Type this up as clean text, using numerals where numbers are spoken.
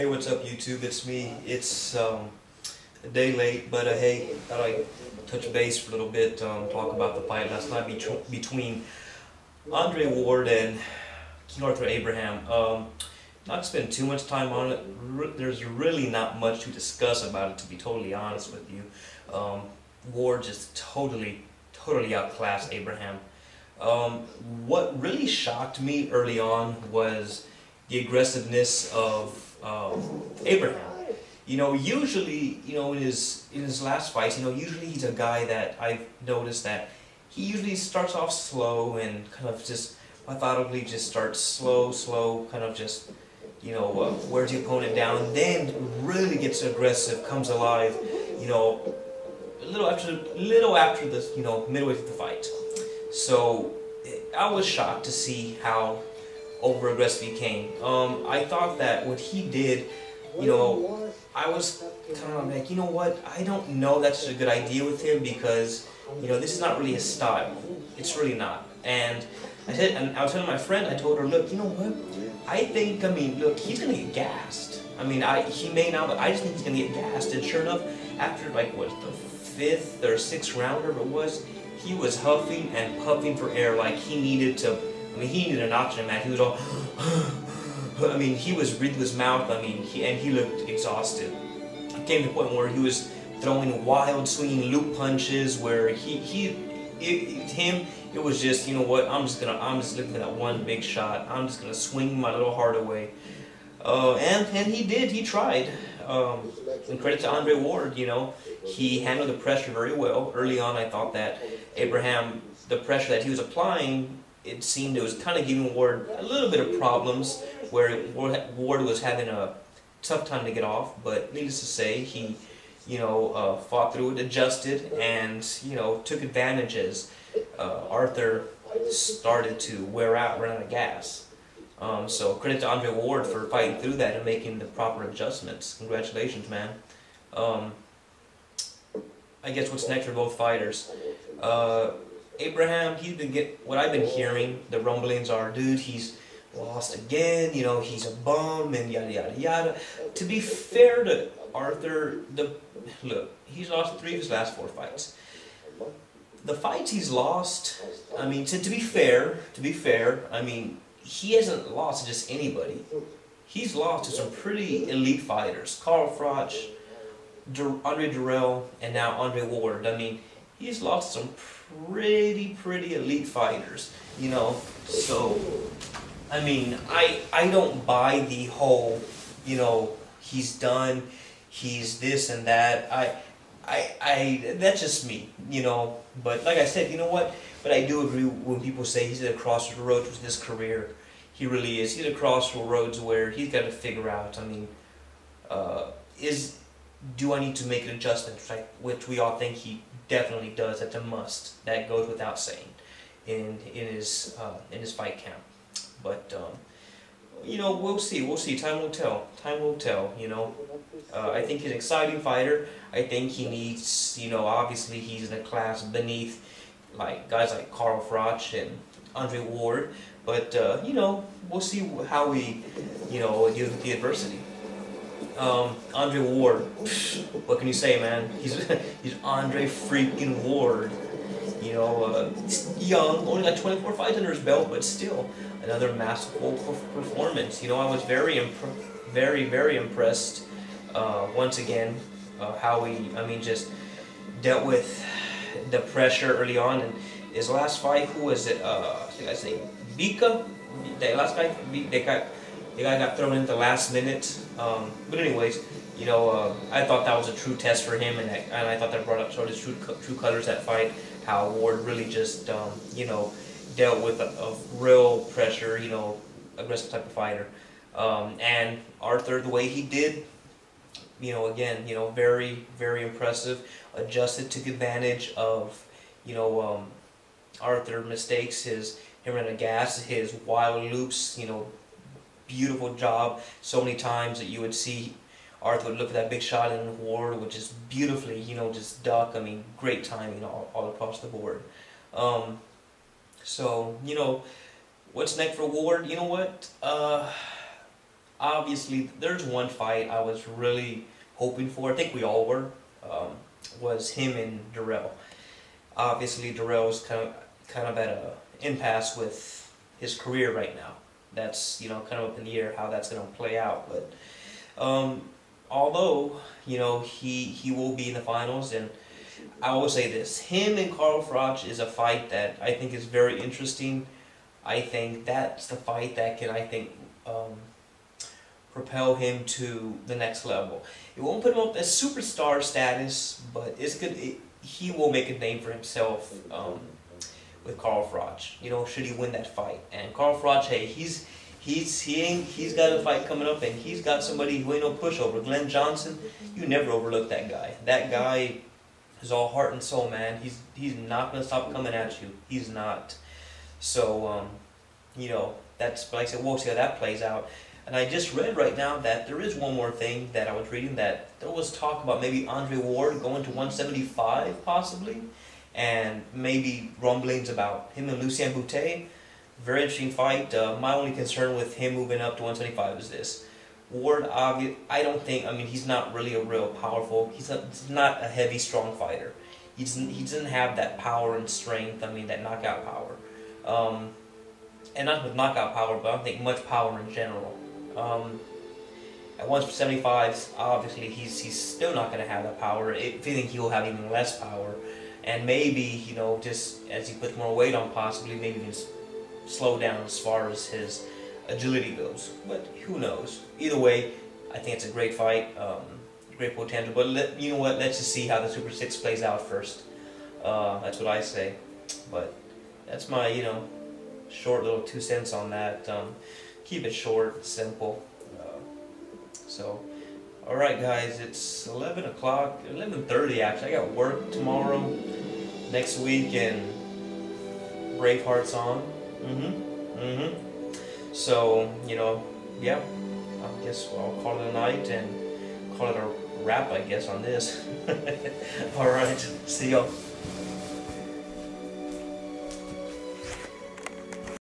Hey, what's up, YouTube? It's me. It's a day late, but hey, thought I'd touch base for a little bit, talk about the fight last night between Andre Ward and King Arthur Abraham. Not spend too much time on it. There's really not much to discuss about it, to be totally honest with you. Ward just totally outclassed Abraham. What really shocked me early on was the aggressiveness of Abraham. You know, usually, in his last fights, usually he's a guy that I've noticed that he usually starts off slow and kind of just methodically just starts slow, kind of just, wears the opponent down, then really gets aggressive, comes alive, a little after the, midway through the fight. So I was shocked to see how over-aggressive he came. I thought that what he did, I was kind of like, you know what, I don't know that's a good idea with him because, this is not really his style. It's really not. And I was telling my friend, I told her, look, you know what, look, he's going to get gassed. He may not, but I just think he's going to get gassed. And sure enough, after, the 5th or 6th round, whatever it was, he was huffing and puffing for air like he needed to. He needed an oxygen mask. He was all, he was breathing with his mouth. He looked exhausted. It came to the point where he was throwing wild, swinging loop punches. Where it was just, you know what? I'm just looking for that one big shot. I'm just gonna swing my little heart away. And he did. He tried. And credit to Andre Ward. He handled the pressure very well. Early on, I thought that Abraham, the pressure that he was applying, it seemed it was kind of giving Ward a little bit of problems, where Ward was having a tough time to get off. But needless to say, he, fought through it, adjusted, and took advantage as Arthur started to wear out, run out of gas. So credit to Andre Ward for fighting through that and making the proper adjustments. Congratulations, man. I guess what's next for both fighters? Abraham, what I've been hearing, the rumblings are, dude, he's lost again, he's a bum, and yada yada yada. To be fair to Arthur, look, he's lost 3 of his last 4 fights. The fights he's lost, to be fair, he hasn't lost to just anybody. He's lost to some pretty elite fighters. Carl Froch, Andre Dirrell, and now Andre Ward. He's lost some pretty elite fighters, so, I don't buy the whole, he's done, he's this and that. That's just me, but like I said, you know what, but I do agree when people say he's at a crossroads with his career. He really is. He's at a crossroads where he's got to figure out, do I need to make an adjustment, right? Which we all think he definitely does. That's a must. That goes without saying in his fight camp. But we'll see. We'll see. Time will tell. Time will tell. I think he's an exciting fighter. I think he needs. Obviously he's in a class beneath guys like Carl Froch and Andre Ward. But we'll see how we deal with the adversity. Andre Ward, what can you say, man? He's Andre freaking Ward. He's young, only 24 fights under his belt, but still another masterful performance. I was very impressed once again how he, just dealt with the pressure early on. And his last fight, who was it? I think I say Bika. The last guy, the guy got thrown in the last minute. But anyways, I thought that was a true test for him, and I thought that brought up sort of true colors, that fight. How Ward really just dealt with a real pressure, aggressive type of fighter. And Arthur, the way he did, again, very impressive. Adjusted, took advantage of, Arthur mistakes, him running gas, his wild loops, beautiful job. So many times that you would see Arthur would look for that big shot and Ward would just beautifully, just duck. Great timing all across the board. So, what's next for Ward? You know what? obviously, there's one fight I was really hoping for. I think we all were. Was him and Darrell. Obviously, Darrell's kind of at a impasse with his career right now. That's, you know, kind of up in the air how that's going to play out. But although, you know, he will be in the finals, and I will say this: him and Carl Froch is a fight that I think is very interesting. I think that's the fight that can, propel him to the next level. It won't put him up as superstar status, but it's good. He will make a name for himself with Carl Froch. You know, should he win that fight? And Carl Froch, hey, he's got a fight coming up, and he's got somebody who ain't no pushover. Glenn Johnson, you never overlook that guy. That guy is all heart and soul, man. He's not gonna stop coming at you. He's not. So you know, that's, like I said, we'll see how that plays out. And I just read right now that there is one more thing that I was reading, that there was talk about maybe Andre Ward going to 175 possibly, and maybe rumblings about him and Lucien Boutet. Very interesting fight. My only concern with him moving up to 175 is this: Ward, I don't think, I mean, he's not really a real powerful, he's not a heavy, strong fighter. He doesn't have that power and strength, I mean, that knockout power. And not with knockout power, but I don't think much power in general. At 175, obviously, he's still not going to have that power. If anything, he'll have even less power. And maybe, you know, just as he puts more weight on, possibly, maybe he can slow down as far as his agility goes. But who knows? Either way, I think it's a great fight, great potential. But you know what? Let's just see how the Super 6 plays out first. That's what I say. But that's my, you know, short little 2 cents on that. Keep it short, simple. So, alright guys, it's 11 o'clock, 11:30 actually. I got work tomorrow, next week, and Braveheart's on. So, you know, yeah, I guess I'll call it a night and call it a wrap, I guess, on this. Alright, see y'all.